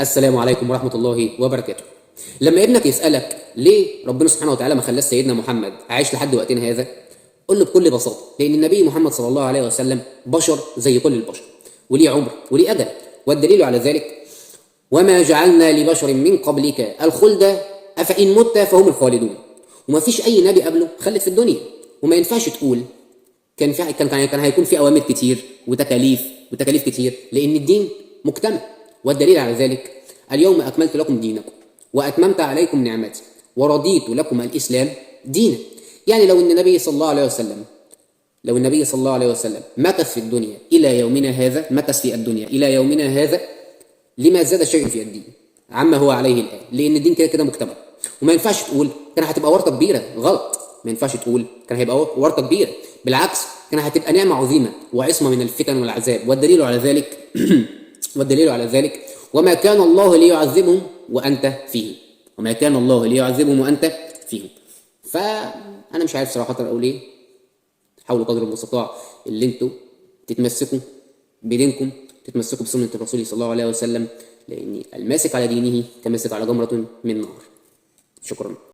السلام عليكم ورحمة الله وبركاته. لما ابنك يسألك ليه ربنا سبحانه وتعالى ما خلاش سيدنا محمد عايش لحد وقتنا هذا، قل له بكل بساطة: لأن النبي محمد صلى الله عليه وسلم بشر زي كل البشر، وليه عمر وليه أجل. والدليل على ذلك: وما جعلنا لبشر من قبلك الخلد أفإن مت فهم الخالدون. وما فيش أي نبي قبله خلد في الدنيا، وما ينفعش تقول كان هيكون في أوامر كتير وتكاليف كتير، لأن الدين مكتمل. والدليل على ذلك: اليوم أكملت لكم دينكم وأتممت عليكم نعمتي ورضيت لكم الإسلام دينا. يعني لو النبي صلى الله عليه وسلم مكث في الدنيا إلى يومنا هذا لما زاد شيء في الدين عما هو عليه الآن، لأن الدين كده كده مكتمل. وما ينفعش تقول كان هتبقى ورطة كبيرة، غلط. ما ينفعش تقول كان هيبقى ورطة كبيرة، بالعكس كان هتبقى نعمة عظيمة وعصمة من الفتن والعذاب. والدليل على ذلك وما كان الله ليعذبهم وأنت فيهم. فأنا مش عارف صراحة أقول إيه. حاولوا قدر المستطاع اللي انتوا تتمسكوا بدينكم، تتمسكوا بسنة الرسول صلى الله عليه وسلم، لأن الماسك على دينه كماسك على جمرة من نار. شكرا.